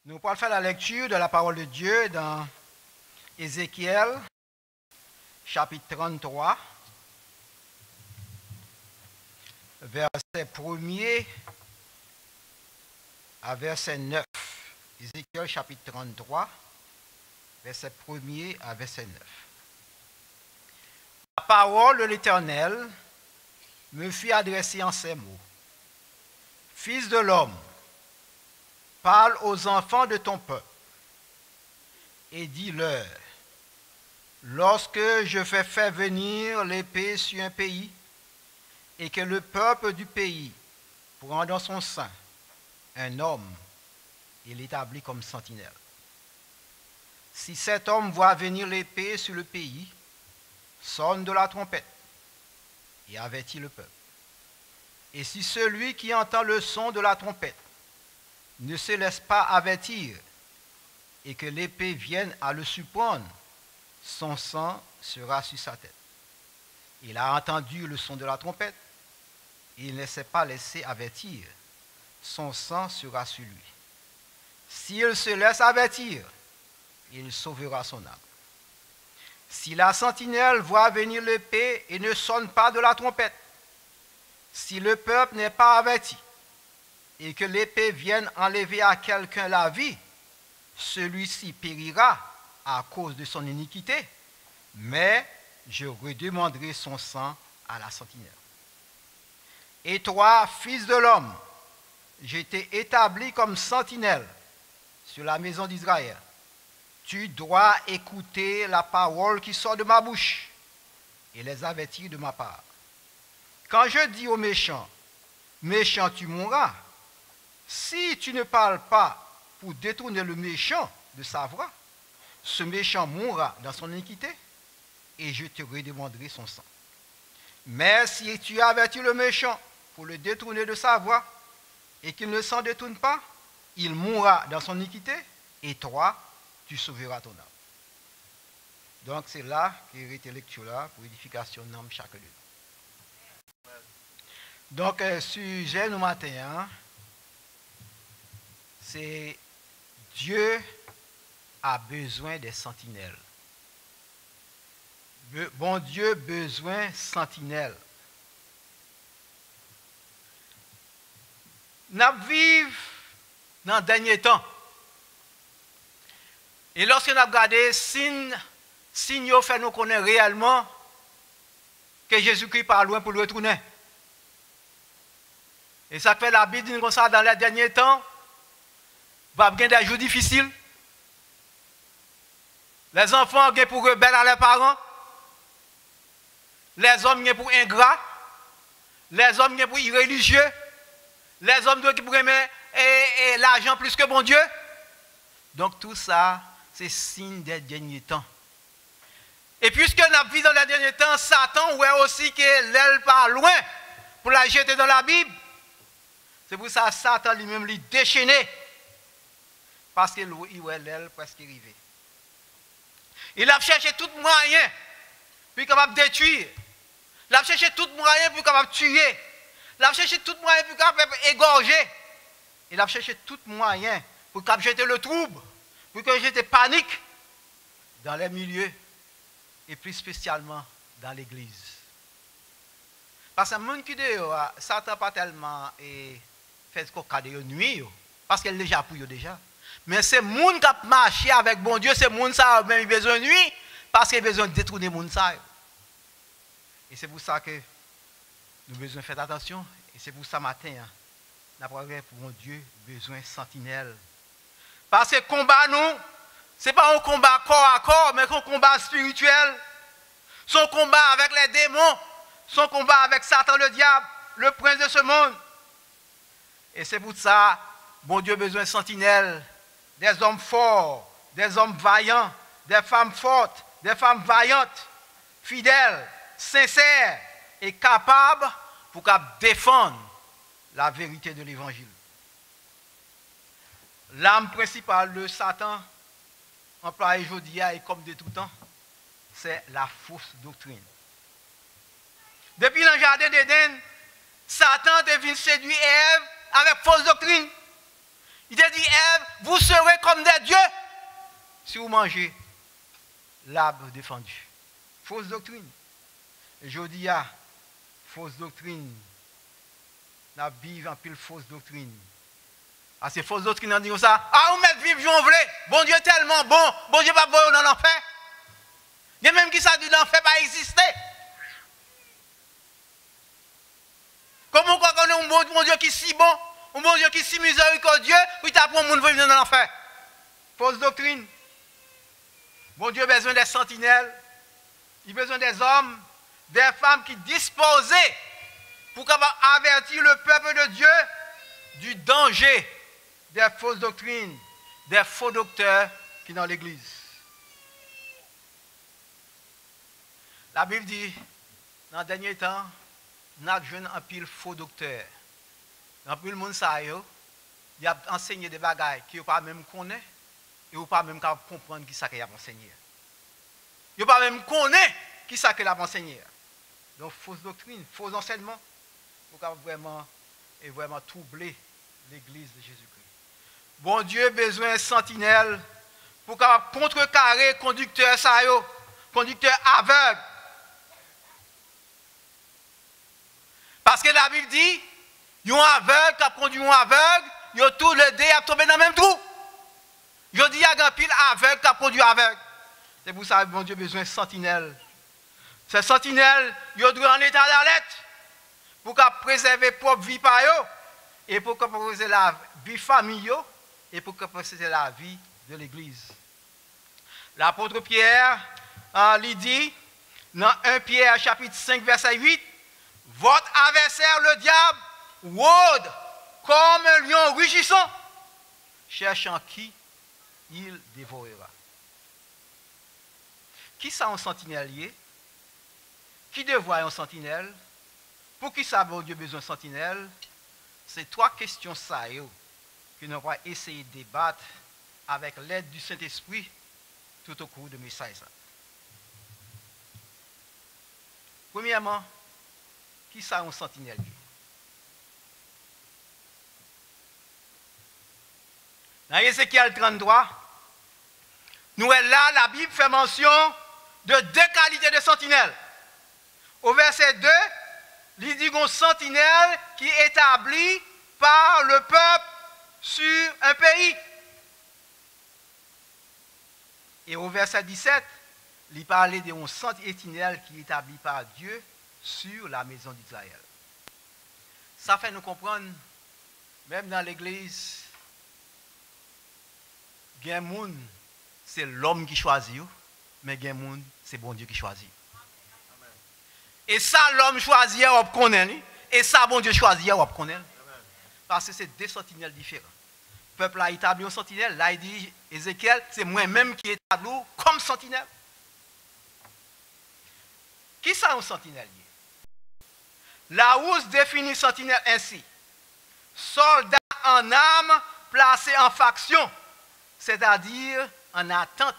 Nous allons faire la lecture de la parole de Dieu dans Ézéchiel, chapitre 33, verset 1er à verset 9. Ézéchiel, chapitre 33, verset 1er à verset 9. La parole de l'Éternel me fit adresser en ces mots. Fils de l'homme, parle aux enfants de ton peuple et dis-leur, lorsque je fais faire venir l'épée sur un pays et que le peuple du pays prend dans son sein un homme et l'établit comme sentinelle. Si cet homme voit venir l'épée sur le pays, sonne de la trompette et avertit le peuple. Et si celui qui entend le son de la trompette ne se laisse pas avertir et que l'épée vienne à le surprendre, son sang sera sur sa tête. Il a entendu le son de la trompette, il ne s'est pas laissé avertir, son sang sera sur lui. S'il se laisse avertir, il sauvera son âme. Si la sentinelle voit venir l'épée et ne sonne pas de la trompette, si le peuple n'est pas averti, et que l'épée vienne enlever à quelqu'un la vie, celui-ci périra à cause de son iniquité, mais je redemanderai son sang à la sentinelle. Et toi, fils de l'homme, je t'ai établi comme sentinelle sur la maison d'Israël. Tu dois écouter la parole qui sort de ma bouche et les avertir de ma part. Quand je dis aux méchants, méchant tu mourras, si tu ne parles pas pour détourner le méchant de sa voie, ce méchant mourra dans son iniquité et je te redemanderai son sang. Mais si tu avertis le méchant pour le détourner de sa voie et qu'il ne s'en détourne pas, il mourra dans son iniquité et toi, tu sauveras ton âme. Donc c'est là qu'il y a été lecture là pour édification de l'âme chaque lieu. Donc sujet nous matin, hein, c'est Dieu a besoin des sentinelles. Bon Dieu besoin de sentinelles. Nous vivons dans le dernier temps. Et lorsque nous regardons signaux fait nous connaître réellement que Jésus-Christ part loin pour le retourner. Et ça fait la Bible dit comme ça dans les derniers temps. Va avoir des jours difficiles. Les enfants sont pour rebelles à leurs parents. Les hommes sont pour ingrats. Les hommes sont pour irréligieux. Les hommes sont pour aimer l'argent plus que bon Dieu. Donc tout ça, c'est signe des derniers temps. Et puisque nous vivons dans les derniers temps, Satan voit aussi que l'aile part loin pour la jeter dans la Bible. C'est pour ça que Satan lui-même lui déchaîné. Parce qu'il voit l'aile presque arrivée. Il a cherché tout moyen pour capable détruire. Il a cherché tout moyen pour capable tuer. Il a cherché tout moyen pour capable égorger. Il a cherché tout moyen pour capable jeter le trouble, pour que jeter panique dans les milieux et plus spécialement dans l'église. Parce que le monde qui dit Satan pas tellement fait ce qu'on a de nuit parce qu'elle déjà pour déjà. Mais c'est le monde qui a marché avec bon Dieu, c'est le monde qui a même besoin de nuit parce qu'il a besoin de détourner le monde. Et c'est pour ça que nous avons besoin de faire attention. Et c'est pour ça matin, nous avons pour mon Dieu besoin de sentinelles. Parce que le combat, nous, ce n'est pas un combat corps à corps, mais un combat spirituel. Son combat avec les démons, son combat avec Satan le diable, le prince de ce monde. Et c'est pour ça, bon Dieu a besoin de sentinelles. Des hommes forts, des hommes vaillants, des femmes fortes, des femmes vaillantes, fidèles, sincères et capables pour défendre la vérité de l'évangile. L'arme principale de Satan, employée aujourd'hui et comme de tout temps, c'est la fausse doctrine. Depuis le jardin d'Éden, Satan devient séduit Ève avec fausse doctrine. Il a dit, Ève, vous serez comme des dieux si vous mangez l'arbre défendu. Fausse doctrine. Et je dis, fausse doctrine. Nous vivons en pile fausse doctrine. Ah, c'est fausse doctrine, on dit ça. Ah, vous mettez vivre, j'en voulais. Bon Dieu tellement bon. Bon Dieu pas bon dans l'enfer. Il y a même qui ça dit l'enfer pas exister. Comment on connaît un bon Dieu qui est si bon, un bon Dieu qui est si miséricordieux, puis tu apprends le monde vivre dans l'enfer. Fausse doctrine. Bon Dieu a besoin des sentinelles. Il a besoin des hommes, des femmes qui disposés pour avertir le peuple de Dieu du danger des fausses doctrines, des faux docteurs qui sont dans l'église. La Bible dit, dans le dernier temps, nous avons joué un pile faux docteur. Dans le monde, il a enseigné des bagailles qui ne pas même connaître et ne pas même comprendre qui ça qu'il a enseigné. Il ne pas même connaître qui ça qu'il a enseigné. Donc, fausse doctrine, faux enseignement, pour vraiment troubler l'église de Jésus-Christ. Bon Dieu a besoin de sentinelles pour contrecarrer conducteur conducteur aveugle. Parce que la Bible dit, il y a un aveugle qui a conduit un aveugle, il y a tout le dé à tomber dans le même trou. Je dis, il y a un pile aveugle qui a conduit aveugle. C'est pour ça que bon Dieu a besoin de sentinelles. Ces sentinelles, ils doivent en état d'alerte pour préserver propre vie par eux et pour préserver la vie familiale et pour préserver la vie de l'Église. L'apôtre Pierre lui dit, dans 1 Pierre chapitre 5 verset 8, votre adversaire le diable rôde comme un lion rugissant, cherchant qui il dévorera. Qui ça un sentinelle? Qui devrait un sentinelle? Pour qui ça bon Dieu besoin de sentinelle? C'est trois questions ça que nous allons essayer de débattre avec l'aide du Saint-Esprit tout au cours de mes message. Premièrement, qui ça un sentinelle? Dans Ézéchiel 33, nous là, la Bible fait mention de deux qualités de sentinelle. Au verset 2, il dit qu'on sentinelle qui est établi par le peuple sur un pays. Et au verset 17, il parlait d'un sentinelle qui est établi par Dieu sur la maison d'Israël. Ça fait nous comprendre, même dans l'église, Gen c'est l'homme qui choisit, mais Gen c'est bon Dieu qui choisit. Et ça, l'homme choisit, on connaît. Et ça, bon Dieu choisit, on connaît. Parce que c'est deux sentinelles différents. Le peuple a établi un sentinelle. Là, il dit, Ézéchiel, c'est moi-même qui établis comme sentinelle. Qui ça, un sentinelle? Larousse définit sentinelle ainsi. Soldat en âme placé en faction, c'est-à-dire en attente,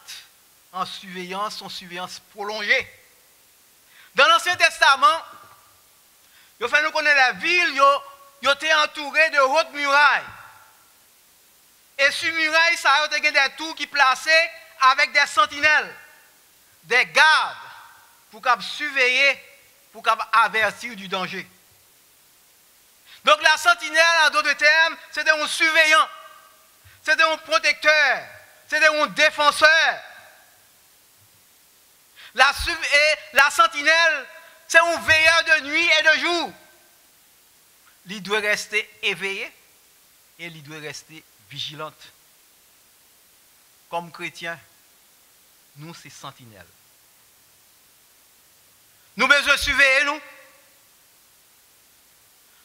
en surveillance prolongée. Dans l'Ancien Testament, il fait nous connaître la ville, il était entouré de hautes murailles. Et sur muraille, ça a été des tours qui plaçaient avec des sentinelles, des gardes, pour surveiller, pour avertir du danger. Donc la sentinelle, en d'autres termes, c'était un surveillant, c'était un protecteur, c'était un défenseur. La sentinelle, c'est un veilleur de nuit et de jour. Il doit rester éveillé et il doit rester vigilante. Comme chrétiens, nous, c'est sentinelle. Nous besoin de surveiller, nous.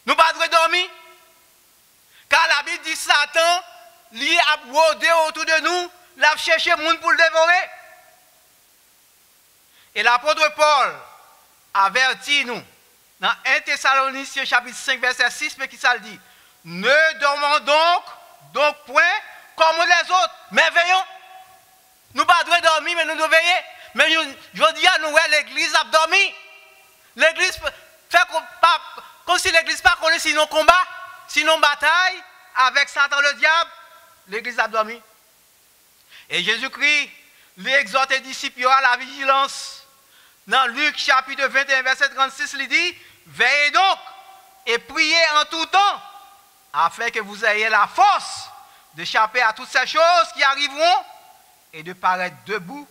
Nous ne pouvons pas dormir. Car la Bible dit Satan, lui a rôdé autour de nous, l'a cherché le monde pour le dévorer. Et l'apôtre Paul avertit nous dans 1 Thessaloniciens chapitre 5 verset 6, mais qui ça le dit? Ne dormons donc point comme les autres, mais veillons. Nous ne pouvons pas dormir, mais nous devons veiller. Mais je dis à nous, l'église a dormi. L'église fait comme si l'église pas connaît sinon combat, sinon bataille avec Satan le diable. l'église a dormi. Et Jésus-Christ lui exhorte les disciples à la vigilance. Dans Luc chapitre 21, verset 36, il dit, veillez donc et priez en tout temps, afin que vous ayez la force d'échapper à toutes ces choses qui arriveront et de paraître debout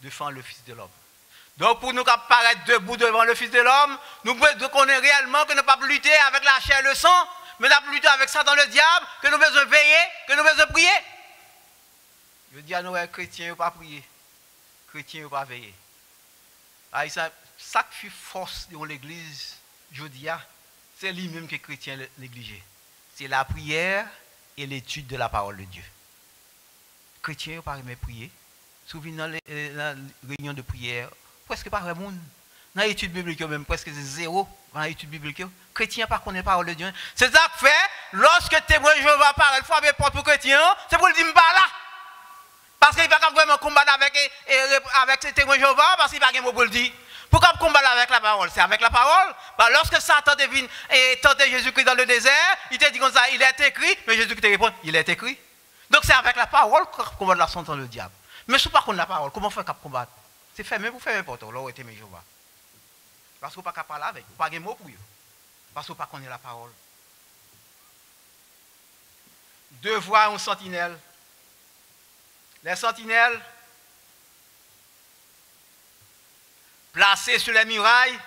devant le Fils de l'homme. Donc pour nous paraître debout devant le Fils de l'homme, nous devons connaître réellement que nous ne pouvons pas lutter avec la chair et le sang, mais nous devons lutter avec Satan le diable, que nous devons veiller, que nous devons prier. Je dis à nous, chrétiens, ne pas prier. Chrétiens, ne pas veiller. Ça qui fait force dans l'église, je dis, c'est lui-même que les chrétiens négligent. C'est la prière et l'étude de la parole de Dieu. Les chrétiens, ne pas prier. Souvent dans les réunions de prière, presque pas vraiment. Dans l'étude biblique, même presque zéro. Dans l'étude biblique, les chrétiens ne connaissent pas la parole de Dieu. C'est ça que fait, lorsque témoin Jéhovah parle, il faut avoir porte pour chrétien, c'est pour le dire, pas là. Parce qu'il ne va pas vraiment combattre avec ces témoins Jéhovah, parce qu'il n'y a pas de mot pour le dire. Pourquoi combattre avec la parole? C'est avec la parole. Bah, lorsque Satan devine et tentait Jésus-Christ dans le désert, il te dit comme ça, il est écrit, mais Jésus-Christ te répond, il est écrit. Donc c'est avec la parole qu'on combat la sonde dans le diable. Mais si on ne connaît pas la parole, comment faire pour combattre? C'est fermé pour faire n'importe où, là où est témoin Jéhovah. Parce qu'on ne peut pas parler avec, on n'a pas de mot pour eux. Parce qu'on ne connaît pas la parole. Devoir un sentinelle. Les sentinelles, placés sur les murailles,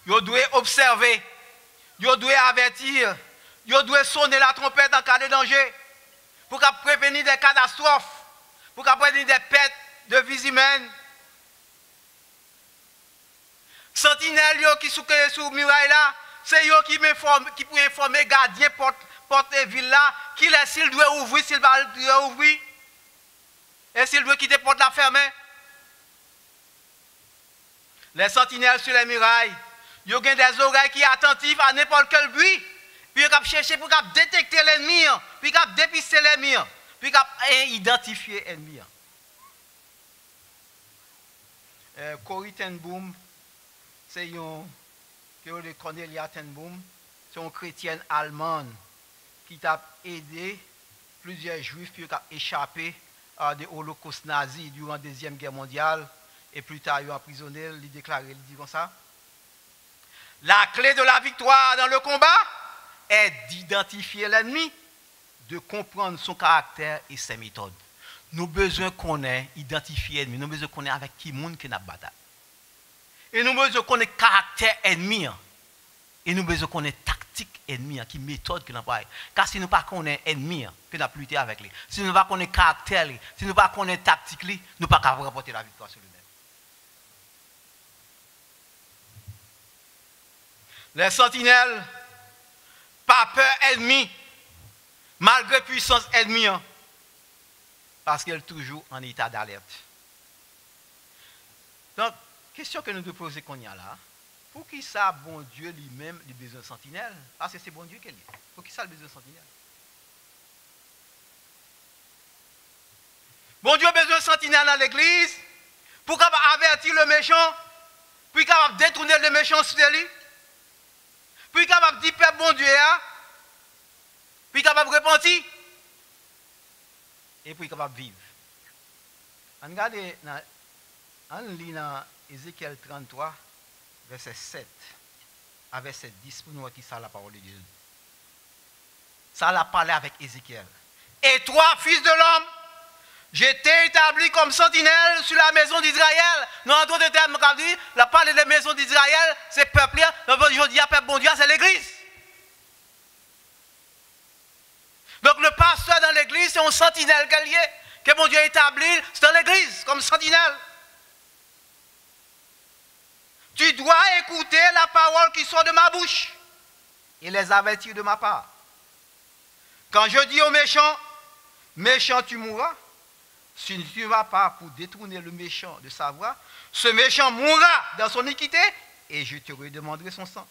ils doivent observer, ils doivent avertir, ils doivent sonner la trompette en cas de danger, pour prévenir des catastrophes, pour prévenir des pertes de vies humaines. Sentinelles qui sont sur les murailles là, c'est eux qui peuvent informer les gardiens porte ville là, qui laisse s'il doit ouvrir, s'il va ouvrir. Et s'il doit quitter porte la fermée. Les sentinelles sur les murailles, ils ont des oreilles qui sont attentives à n'importe quel bruit. Puis ils ont cherché pour détecter l'ennemi, puis ils ont dépister l'ennemi, puis ils ont identifié l'ennemi. Corrie ten Boom, c'est une Cornelia ten Boom, c'est une chrétienne allemande qui a aidé plusieurs juifs qui ont échappé des holocaustes nazis durant la Deuxième Guerre mondiale, et plus tard, ils ont emprisonné, il déclaré, il dit comme ça. La clé de la victoire dans le combat est d'identifier l'ennemi, de comprendre son caractère et ses méthodes. Nous avons besoin qu'on ait identifié l'ennemi, nous avons besoin qu'on ait avec qui monde qui n'a pas bataille. Et nous avons besoin qu'on ait caractère ennemi, et nous avons besoin qu'on ait tactique ennemi, qui méthode que nous avons. Car si nous ne connaissons pas ennemi, que nous avons lutté avec lui, si nous ne connaissons pas caractère, si nous ne connaissons pas tactique, nous ne pouvons pas remporter la victoire sur lui-même. Les sentinelles, pas peur ennemi, malgré puissance ennemie, parce qu'elle est toujours en état d'alerte. Donc, question que nous devons poser qu'on y a là, pour qui ça, bon Dieu lui-même, il a besoin de sentinelle? Parce que c'est bon Dieu qu'il est. Pour qui ça, il a besoin de sentinelle? Bon Dieu a besoin de sentinelle dans l'église, pour qu'il avertir le méchant, pour qu'il détourner le méchant sur lui. Puis capable de dire peuple bon Dieu, puis capable de repentir, et puis capable de vivre. On regarde, on lit dans Ézéchiel 33, verset 7 à verset 10 pour nous voir qui ça la parole de Dieu. Ça l'a parlé avec Ézéchiel. Et toi, fils de l'homme, je t'ai établi comme sentinelle sur la maison d'Israël. Nous en d'autres termes, la parole de la maison d'Israël, c'est le peuple. Je dis à peuple bon Dieu, c'est l'église. Donc le pasteur dans l'église, c'est un sentinelle que mon Dieu a établi, c'est dans l'église, comme sentinelle. Tu dois écouter la parole qui sort de ma bouche et les avertir de ma part. Quand je dis au méchant, méchant tu mourras, si tu ne vas pas pour détourner le méchant de sa voie, ce méchant mourra dans son iniquité et je te redemanderai son sang.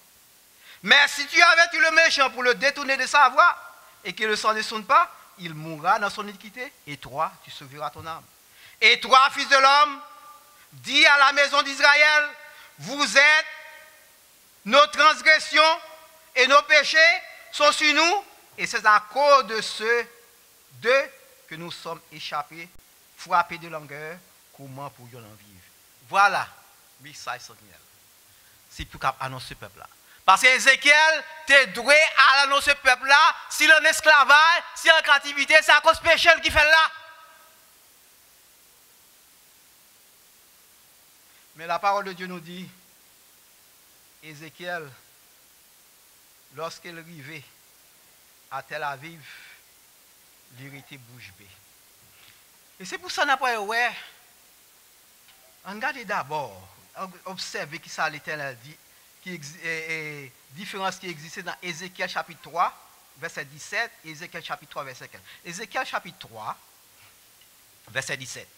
Mais si tu avertis le méchant pour le détourner de sa voie et qu'il ne s'en détourne pas, il mourra dans son iniquité et toi, tu sauveras ton âme. Et toi, fils de l'homme, dis à la maison d'Israël, vous êtes, nos transgressions et nos péchés sont sur nous et c'est à cause de que nous sommes échappés, frappés de langueur, comment pourrions-nous en vivre? Voilà, message sentinelle. C'est pour annoncer ce peuple-là. Parce que Ézéchiel t'es doué à annoncer ce peuple-là, s'il est en esclavage, s'il est en captivité, c'est à cause péché qui fait là. Mais la parole de Dieu nous dit, Ézéchiel, lorsqu'il arrivait à Tel Aviv, il était bouche bée. Et c'est pour ça qu'on n'a pas ouais. Regardez d'abord, observez qui ça l'Éternel dit, différence qui existait dans Ézéchiel chapitre 3, verset 17, et Ézéchiel chapitre 3, verset 15. Ézéchiel chapitre 3, verset 17.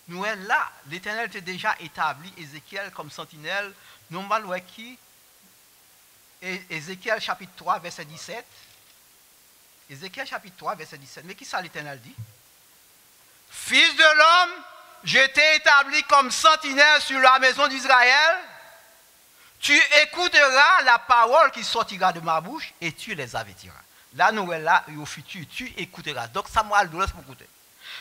Nous là, l'Éternel était déjà établi Ézéchiel comme sentinelle. Nous allons qui Ézéchiel chapitre 3, verset 17. Ézéchiel chapitre 3, verset 17. Mais qui ça l'Éternel dit? Fils de l'homme, je t'ai établi comme sentinelle sur la maison d'Israël. Tu écouteras la parole qui sortira de ma bouche et tu les avertiras. Là, nous là, au futur, tu écouteras. Donc, ça m'a le pour écouter.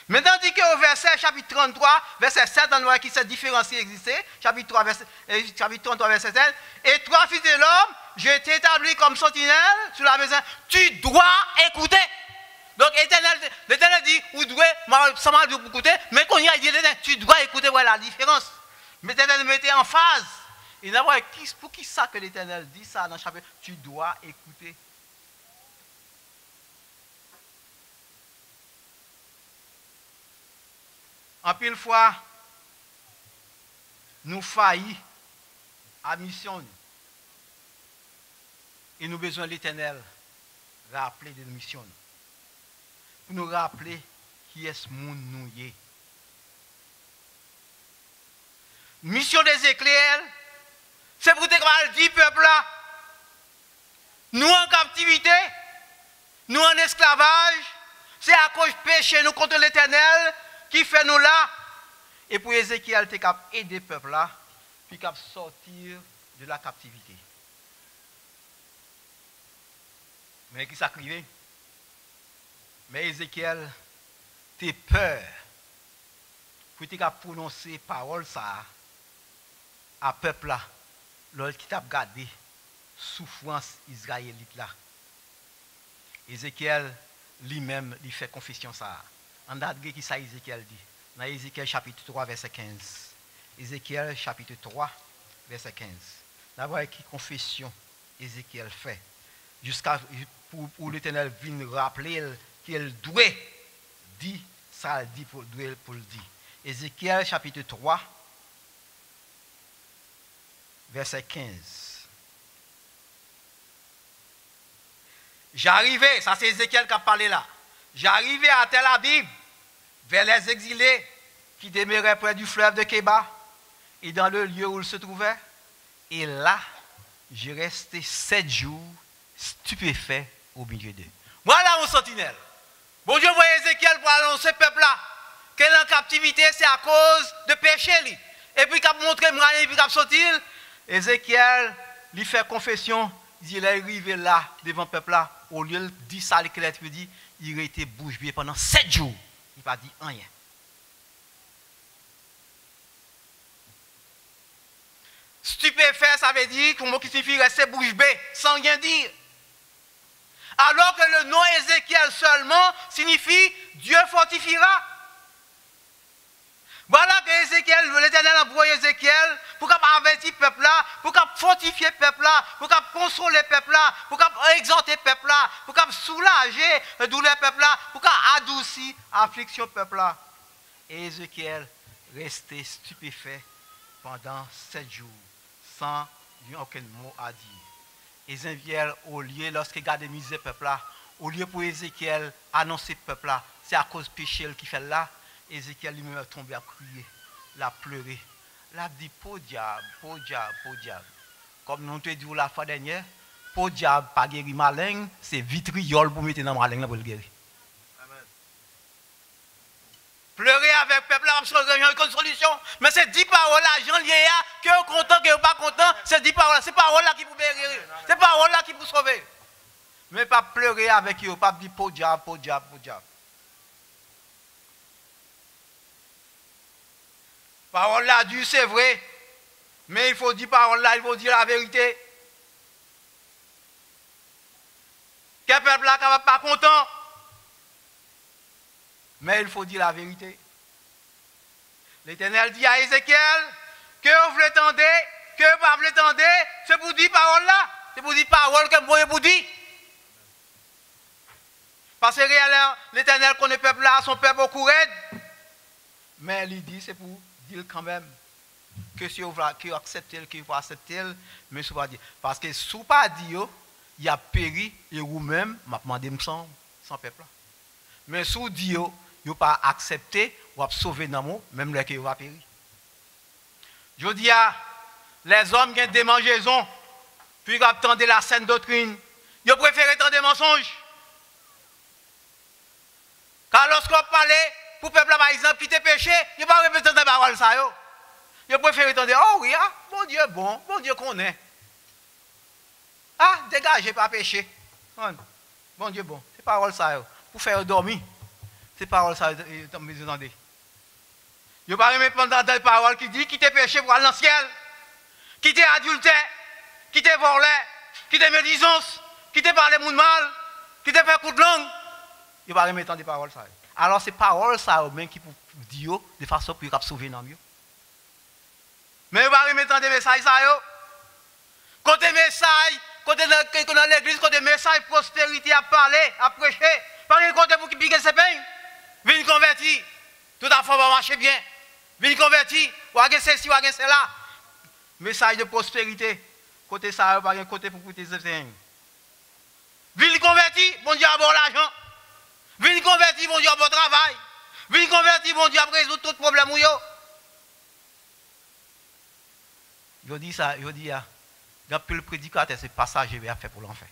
Mais tandis qu'au verset chapitre 33, verset 7, on voit qui cette différence qui existait, chapitre 33, verset 7, et toi, fils de l'homme, je t'ai établi comme sentinelle sur la maison, tu dois écouter. Donc, l'Éternel dit, vous devez, ça m'a dit pour écouter, mais quand il a dit, tu dois écouter, voilà la différence. Mais l'Éternel mettait en phase. Et d'abord, pour qui ça que l'Éternel dit ça dans le chapitre, tu dois écouter. En pile fois, nous faillis à mission. Et nous avons besoin de l'Éternel rappeler de mission. Pour nous rappeler qui est ce monde nous y est. Mission d'Ézéchiel, c'est pour te dire peuple là, nous en captivité, nous en esclavage, c'est à cause de péché nous contre l'Éternel qui fait nous là. Et pour Ézéchiel, tu es capable d'aider le peuple là, puis capable de sortir de la captivité. Mais qui s'acrivait? Mais Ézéchiel, tu as peur pour te prononcer parole ça à peuple là, lorsqu'il t'a gardé souffrance israélite là. Ézéchiel lui-même lui fait confession ça. En date qui ça Ézéchiel dit dans Ézéchiel chapitre 3 verset 15. Ézéchiel chapitre 3 verset 15. D'abord qui confession Ézéchiel fait jusqu'à pour l'Éternel vienne rappeler qu'il doit dire ça dit pour le dire. Ézéchiel chapitre 3 verset 15. J'arrivais, ça c'est Ézéchiel qui a parlé là. J'arrivais à Tel Aviv, vers les exilés qui demeuraient près du fleuve de Kéba et dans le lieu où ils se trouvaient. Et là, j'ai resté 7 jours stupéfait au milieu d'eux. Voilà mon sentinelle. Bon Dieu voit Ézéchiel pour annoncer ce peuple-là qu'elle est en captivité, c'est à cause de péché. Et puis, il a montré, et puis il a sorti. Ézéchiel lui fait confession. Il est arrivé là, devant le peuple-là. Au lieu de dire ça, il a été bouche bée pendant 7 jours. Il n'a pas dit rien. Stupéfait, ça veut dire que qui signifie rester bouche bée, sans rien dire. Alors que le nom Ézéchiel seulement signifie Dieu fortifiera. Voilà que Ézéchiel, l'Éternel a envoyé Ézéchiel pour qu'il avertir le peuple là, pour qu'il fortifie le peuple là, pour qu'il consoler le peuple là, pour qu'il exhorter le peuple là, pour qu'il soulager le douleur du peuple là, pour qu'il adoucisse l'affliction du peuple là. Et Ézéchiel restait stupéfait pendant 7 jours, sans aucun mot à dire. Ézéchiel, au lieu, lorsqu'il garde les misères du peuple là, au lieu pour Ézéchiel annoncer le peuple là, c'est à cause du péché qu'il fait là. Ézéchiel lui-même est tombé à crier, l'a pleuré. L'a dit, pour diable, pour diable, pour diable. Comme nous te dit la fois dernière, pour diable, pas guéri malin, c'est vitriol pour mettre dans malin pour le guérir. Amen. Pleurer avec le peuple, il n'y a aucune solution. Mais c'est 10 paroles là, Jean lié, que vous content, que vous pas content, c'est 10 paroles. C'est paroles là qui vous guérir. C'est paroles là qui vous sauver. Mais pas pleurer avec eux, pas dire pour diable, pour diable, pour diable. Parole là dure, c'est vrai. Mais il faut dire parole là, il faut dire la vérité. Quel peuple là qui pas content? Mais il faut dire la vérité. L'Éternel dit à Ézéchiel, que vous voulez tendre, que vous ne voulez tendre, c'est pour dire parole là. C'est pour dire parole que vous pour dire. Parce que l'Éternel connaît le peuple là, son peuple au courant. Mais il dit, c'est pour dire quand même que si vous acceptez, que vous acceptez, mais si vous pas dire. Parce que si vous pas dit, il y a péri et vous-même, m'a demandé sans peuple là. Mais si vous dites, vous pas accepté, vous avez sauvé dans le même là que vous avez péri. Je dis à les hommes qui ont des mangeaisons, puis qui attendent la saine doctrine, ils préfèrent entendre des mensonges. Car lorsqu'on parle pour le peuple, par exemple, qui te péché, ils ne peuvent pas répéter des paroles. Ils préfèrent entendre, oh oui, ah, bon Dieu connaît. Ah, dégagez, pas péché. Bon Dieu, bon, c'est parole ça. Pour faire dormir, c'est parole ça, ils ont besoin d'entendre. Ils ne peuvent pas répondre des paroles qui disent, qui te péché pour aller dans le ciel, qui t'est adultère, qui t'est volé, qui t'est médisance, qui t'est parlé de mal, qui t'est fait coup de langue. Il va remettre des paroles ça. Alors c'est paroles ça même qui pour dire de façon pour sauver dans mieux. Mais il va remettre des messages ça yo. Côté message, côté dans l'église, côté message prospérité à parler, à prêcher, parler côté pour qui pique ses peines. Venez convertir. Tout à fait va marcher bien. Venez convertir, ou à ceci ou à cela. Message de prospérité. Côté ça pas un côté pour coûter ses peines. Venez convertir, bon Dieu a bon l'argent. Venez convertir, bon Dieu, à bon travail. Venez convertir, bon Dieu, à résoudre tout problème. Je dis ça, je dis, quand le prédicateur, c'est pas ça que je vais faire pour l'enfer.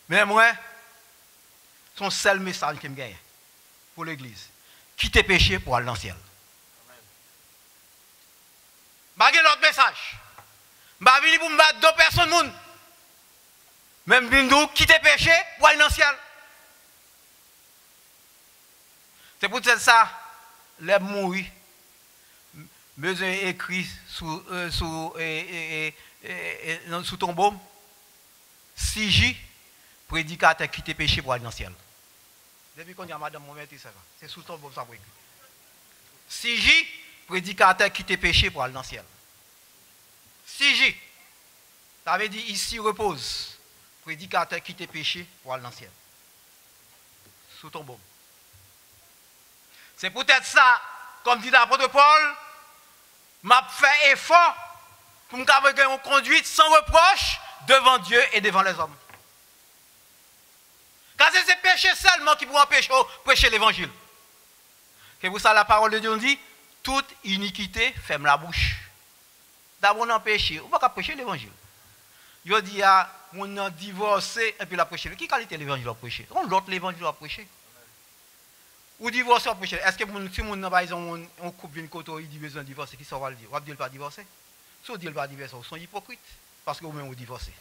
Mais moi, son seul message que je gagne pour l'église, quitter péché pour aller dans le ciel. Je vais l'autre message. Je vais venir pour me battre 2 personnes. Même Bindou, quitter péché pour aller dans le ciel. C'est pour ça, les mourir, besoin écrit sous ton baume, Siji, prédicateur quitter péché pour aller dans le ciel. Depuis qu'on dit à madame, c'est sous ton baume ça pour écrire. Siji, prédicateur quitter péché pour aller dans le ciel. Siji, ça veut dire ici repose. Prédicateur qui t'est péché pour aller dans le ciel. Sous ton baume. C'est peut-être ça, comme dit l'apôtre Paul, m'a fait effort pour me avoir une conduite sans reproche devant Dieu et devant les hommes. Car c'est ces péchés seulement qui pourront prêcher l'évangile. C'est pour ça la parole de Dieu nous dit, toute iniquité ferme la bouche. D'abord on a péché, on ne va pas prêcher l'évangile. Je dis à mon divorcé et puis la prêcher. Qui qualité l'évangile à prêcher? L'autre l'évangile à prêcher. Ou divorcer à prêcher. Est-ce que si mon on coupe une côte, il dit besoin de divorcer, qui ça va le dire? On va dire pas divorcer. Si on dit pas divorcer, on sont hypocrites. Parce que vous-même vous divorcez.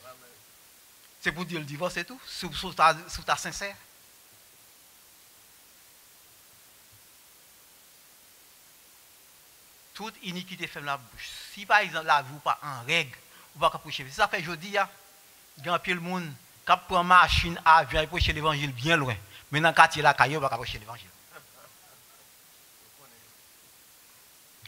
C'est pour dire le divorce et tout, sous ta sincère. Toute iniquité ferme la bouche. Si par exemple la vie pas en règle, vous ne pouvez pas prêcher. C'est ça que je dis, il y a un peu de monde qui prend machine à avion et prêcher l'évangile bien loin. Mais dans le quartier là, il ne va pas prêcher l'évangile.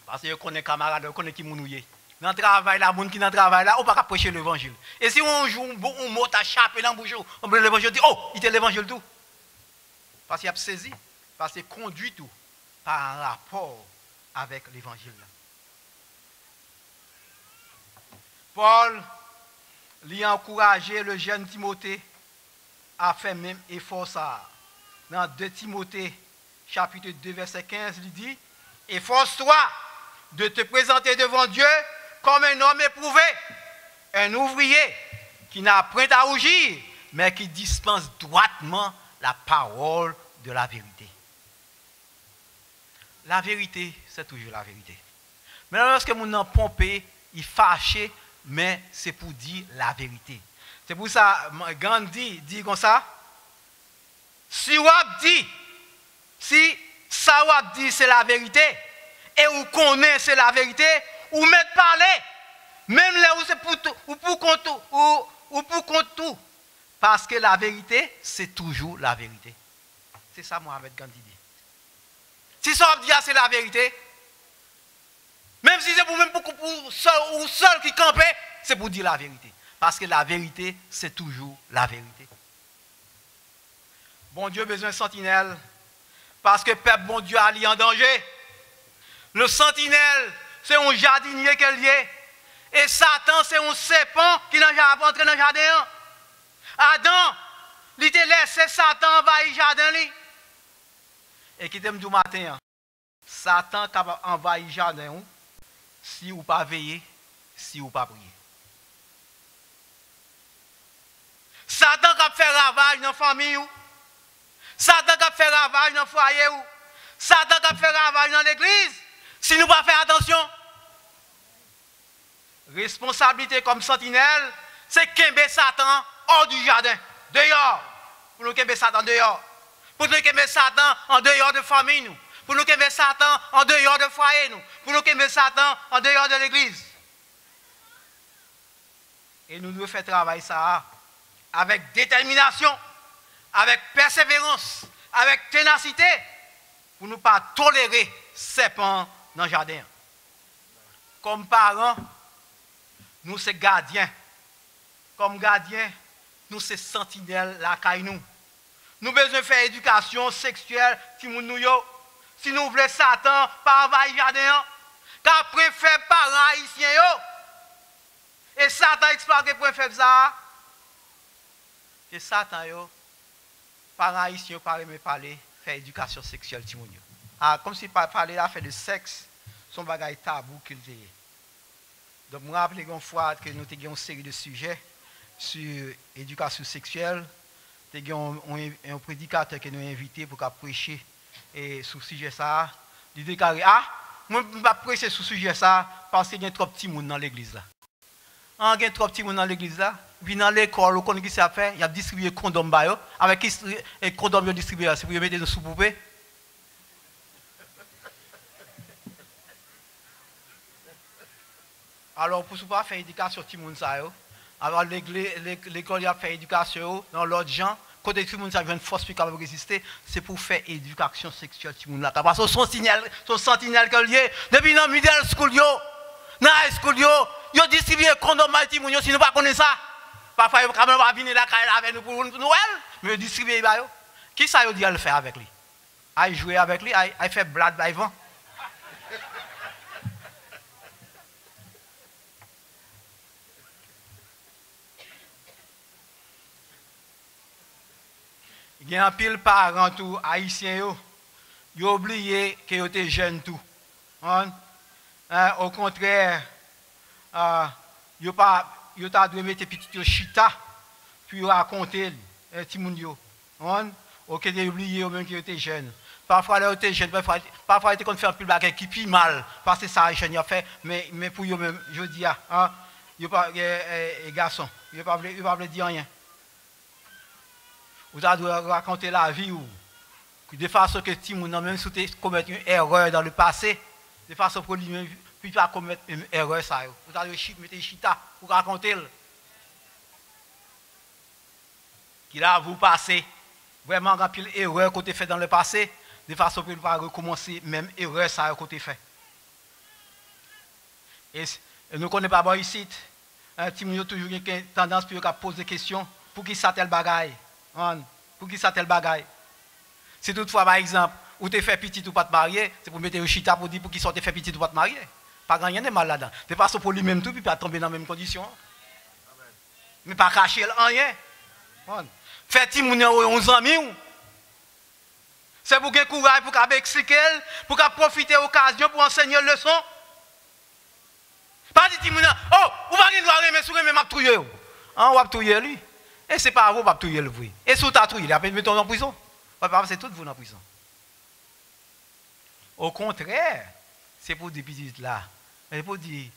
Parce que je connais camarades, je connais qui mounouye. Dans le travail là, monde qui dans le travail là, on ne va pas prêcher l'évangile. Et si on joue un mot à chaper dans le bouche, on peut l'évangile dit, oh, il était l'évangile tout. Parce qu'il a saisi, parce qu'il conduit tout par un rapport avec l'évangile. Paul lui a encouragé le jeune Timothée à faire même effort ça. Dans 2 Timothée, chapitre 2, verset 15, il dit, efforce-toi de te présenter devant Dieu comme un homme éprouvé, un ouvrier qui n'a point à rougir, mais qui dispense droitement la parole de la vérité. La vérité, c'est toujours la vérité. Mais lorsque nous avons pompé, il fâché, mais c'est pour dire la vérité. C'est pour ça, Gandhi dit comme ça, si vous dit, si ça ou a dit c'est la vérité, et ou connaît c'est la vérité, ou mettre parler, même là où c'est pour tout, ou pour contre tout. Parce que la vérité, c'est toujours la vérité. C'est ça Mohamed Gandhi dit. Si ça dit c'est la vérité, même si c'est pour même pour seul qui campait, c'est pour dire la vérité. Parce que la vérité, c'est toujours la vérité. Bon Dieu besoin de sentinelle. Parce que peuple bon Dieu a lié en danger. Le sentinelle, c'est un jardinier qu'elle est. Et Satan, c'est un serpent qui n'a pas entré dans le jardin. Adam, il te laissé Satan envahir le jardin. Et qui t'aime du matin, Satan capable envahir le jardin si ou pas veiller, si ou pas prier. Satan qui fait ravage dans la famille. Satan qui fait ravage dans le foyer. Satan qui fait ravage dans l'église. Si nous ne pas faire attention. Responsabilité comme sentinelle, c'est qu'aimer Satan hors du jardin, dehors. Pour nous qu'aimer Satan dehors. Pour nous qu'aimer Satan en dehors de famille. Nous. Pour nous qu'aimer Satan en dehors de foyer. Nous. Pour nous qu'aimer Satan en dehors de l'église. Et nous devons faire travail ça avec détermination, avec persévérance, avec ténacité, pour ne pas tolérer serpents dans le jardin. Comme parents, nous sommes gardiens. Comme gardiens, nous sommes sentinelles la caille nous. Nous avons besoin de faire éducation sexuelle si nous voulons Satan par envahir le jardin, qu'après faire parents haïtiens. Et Satan exploite pour faire ça. Et Satan, parents haïtiens, parler, faire éducation sexuelle. Ah, comme si parler là, faire de sexe, son bagage tabou qu'il y a. Donc, je me rappelle une fois que nous avons une série de sujets sur l'éducation sexuelle. Nous avons un prédicateur qui nous a invité pour prêcher sur ce sujet. Il déclaré, je ne vais pas prêcher sur ce sujet parce qu'il y a trop de petits monde dans l'église. Il y a trop de petits monde dans l'église. Puis dans l'école, on connaît qui ça fait. Il y a distribué condom avec qui condom distribué, c'est pour mettre dans sous poupée. Alors pour ne pas faire éducation tout le monde ça alors l'école a fait éducation dans l'autre gens côté tout le monde ça vient une force plus capable de résister c'est pour faire éducation sexuelle tout le monde là parce que son sentinelle que lié depuis dans middle school dans high school yo distribué condom à tout le monde si nous pas connaît ça parfois yo quand même pas venir là avec nous pour Noël mais distribuer ba yo qui ça yo dit à le faire avec lui à jouer avec lui à faire blade by vent. Il y a un pile parents tout haïtiens ils ont oublié que ils étaient jeunes tout. Au contraire, ils ont dû mettre petit chita puis raconter petit monde yo. OK, ils ont oublié même qu'ils étaient jeunes. Parfois ils étaient jeunes, parfois ils étaient faire un pile bagarre qui pi mal parce que ça a jeune a fait mais pour eux même je dis ils pas garçon, ils pas dire rien. Vous avez raconté la vie ou de façon que si vous même si vous commettez une erreur dans le passé, de façon pour lui-même puis pas commettre une erreur ça. Vous avez mettre chita pour raconter qu'il a vous passé vraiment grand pile erreur côté fait dans le passé, de façon pour ne pas recommencer même erreur ça côté fait. Et nous connaissons pas bon ici, Timon toujours une tendance pour poser des questions pour qui ça tel bagaille. Pour qui ça tel bagaille? Si toutefois, par exemple, ou tu fais petit ou pas te marier, c'est pour mettre un chita pour dire pour qui sorte fait petit ou pas te marier. Pas rien de mal là-dedans. De façon pour lui-même tout, puis pas tomber dans la même condition. Mais pas cacher rien. Faire Timoun 11 ans, c'est pour qu'il courage pour qu'il explique, pour qu'il profite de l'occasion pour enseigner une leçon. Pas dit Timoun, oh, vous ne pouvez pas souris, mais je vais on va touiller lui. Et ce n'est pas à vous qui touiller le bruit. Et si vous avez touillé, après mettons en prison. C'est tout vous en prison. Au contraire, c'est pour des petits là. C'est pour dire,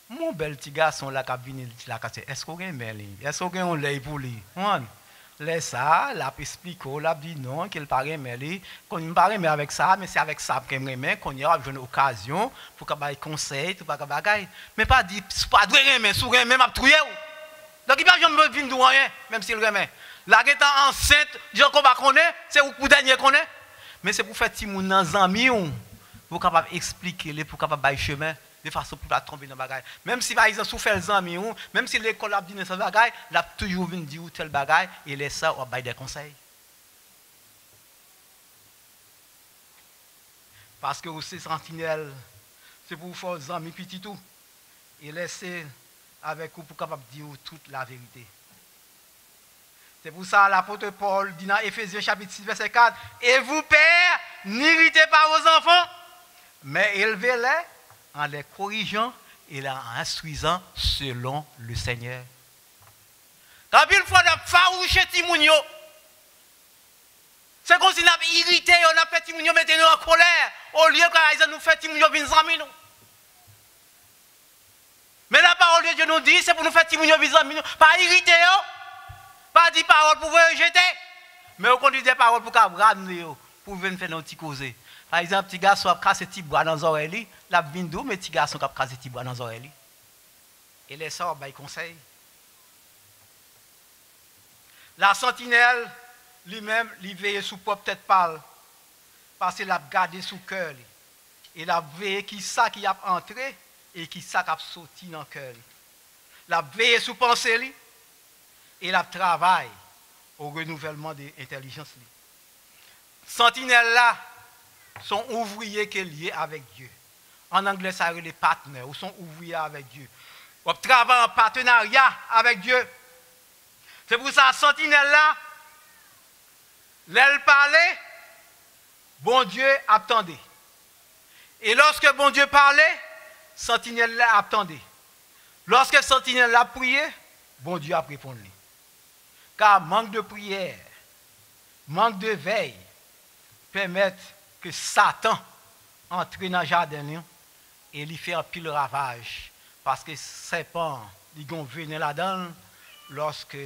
mon bel petit garçon là qui a venu là, est-ce qu'on a un mail? Est-ce qu'on a un lait pour lui? laisse ça, l'a expliqué, l'a dit non, qu'il paraît mais qu'on ne paraît mais avec ça, mais c'est avec ça qu'on remet, qu'on y a une occasion pour qu'on ait conseil, tout pas bagaille. Mais pas dit pas de remet, sous remet m'a troué. Donc il pas jamais venir de rien, même s'il remet. La guette enceinte, gens qu'on va connaître, c'est pour dernier connaît. Mais c'est pour faire petit moun dans amis pour capable expliquer pour capable bailler chemin de façon pour pas tomber dans bagaille. Même si par exemple sous fait les amis même si l'école a dit dans bagaille, l'a toujours vinn dire tel bagaille et laisse ça ou bailler des conseils. Parce que aussi sentinelle c'est pour faire des amis petit tout et laisser avec vous pour capable dire toute la vérité. C'est pour ça l'apôtre Paul dit dans Éphésiens chapitre 6 verset 4 et vous pères n'irritez pas vos enfants mais élevez-les en les corrigeant et les instruisant selon le Seigneur. Quand il faut faroucher Timounio, c'est comme si nous avons irrité, on a fait Timounio mettre nous en colère, au lieu que nous fait Timounio venir amis nous. Mais la parole de Dieu nous dit, c'est pour nous faire Timounio venir amis nous, pas irriter, pas dire paroles pour vous rejeter, mais on dit des paroles pour ramener, pour venir faire nos petits causer. Par exemple, petit garçon a cassé petit bois dans les oreilles, la vindou, mais petit garçon a cassé petit bois dans les oreilles. Et les sorts, il conseille. La sentinelle, lui-même, il veille sous propre tête pâle, parce qu'il a gardé sous cœur. Il a veillé qui ça qui a entré et qui ça qui a sorti dans le cœur. Il a veillé sous pensée, et il a travaillé au renouvellement de l'intelligence. Sentinelle là, sont ouvriers qui sont liés avec Dieu. En anglais, ça veut dire partenaires, ou sont ouvriers avec Dieu. Ou travaillent en partenariat avec Dieu. C'est pour ça, sentinelle là, l'elle parlait, bon Dieu attendait. Et lorsque bon Dieu parlait, sentinelle là attendait. Lorsque sentinelle là priait, bon Dieu a répondu. Car manque de prière, manque de veille, permettent que Satan entre dans le jardin et lui fait un pile ravage. Parce que serpent, il vient là-dedans, lorsque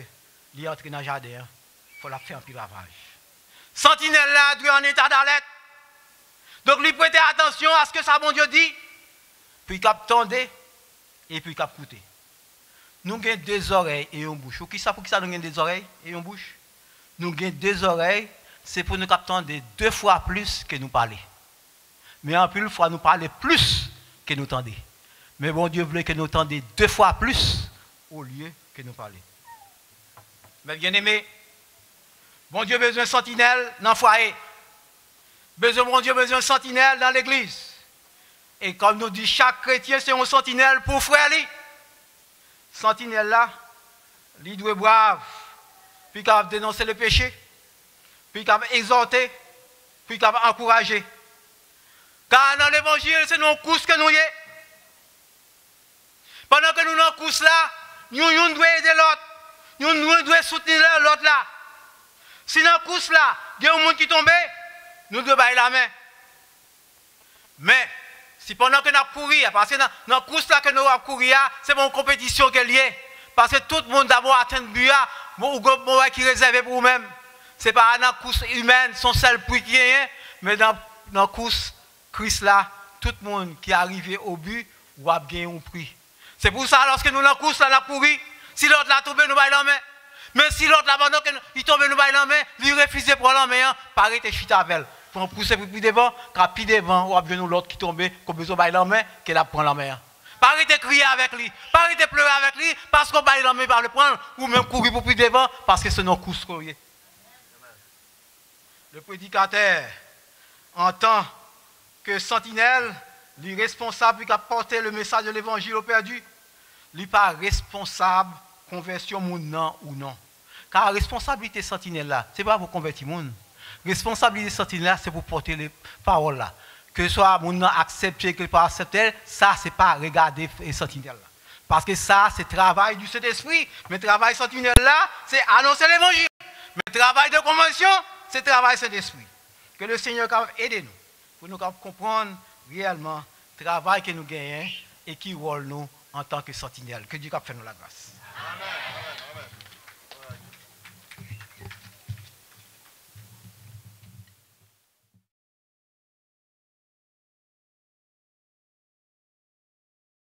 il entre dans le jardin, il faut la faire un pile ravage. Sentinelle là doit en état d'alerte. Donc lui prêter attention à ce que ça bon Dieu dit, puis qu'il attende et puis qu'il écoute. Nous avons deux oreilles et une bouche. Pour qui ça nous avons des oreilles et une bouche? Nous avons deux oreilles. C'est pour nous attendre 2 fois plus que nous parler. Mais en plus, fois nous parler plus que nous tendez. Mais bon Dieu voulait que nous tendions 2 fois plus au lieu que nous parler. Mais bien aimé, bon Dieu besoin de sentinelle dans le foyer. Bon Dieu besoin de sentinelle dans l'église. Et comme nous dit chaque chrétien, c'est un sentinelle pour frère. Sentinelle là, il doit brave, puis il doit dénoncer le péché. Puis qu'il a exhorté, puis qu'il a encouragé. Car dans l'évangile, c'est nos courses que nous y est. Pendant que nous dans course là, nous devons aider l'autre. Nous devons soutenir l'autre là. Si dans la course là, il y a un monde qui tombe, nous devons bailler la main. Mais, si pendant que nous courons, parce que dans la course là que nous avons couru, c'est une compétition qui est liée. Parce que tout le monde d'abord atteint le but, ou qui est réservé pour vous-même. Ce n'est pas dans la course humaine, son seul prix qui est, mais dans la course Christ là, tout le monde qui est arrivé au but, va gagner un prix. C'est pour ça, lorsque nous dans la course, là, nous couru, si l'autre l'a tombé, nous baillons la main. Mais si l'autre là, pendant qu'il tombe, nous baillons la main, lui refuse de prendre la main, pareil, t'es chute avec elle. Pour pousser plus devant, car plus devant, on va venir l'autre qui tombe, qu'on besoin de bailler la main, qu'elle a prendre la main. Pareil, t'es crier avec lui, pareil, t'es pleurer avec lui, parce qu'on baille la main par le prendre, ou même courir pour plus devant, parce que c'est nos courses. Le prédicateur, en tant que sentinelle, lui responsable qui a porté le message de l'évangile au perdu, lui pas responsable conversion moun ou non. Car la responsabilité sentinelle là, c'est pas pour convertir moun. Responsabilité sentinelle là, c'est pour porter les paroles là. Que ce soit moun accepté, que pas accepté, ça c'est pas regarder et sentinelle là. Parce que ça c'est travail du Saint-Esprit, mais travail sentinelle là, c'est annoncer l'évangile. Mais travail de conversion, c'est le travail Saint-Esprit. Que le Seigneur aide nous pour nous comprendre réellement le travail que nous gagnons et qui rôle nous en tant que sentinelle. Que Dieu fait nous la grâce. Amen.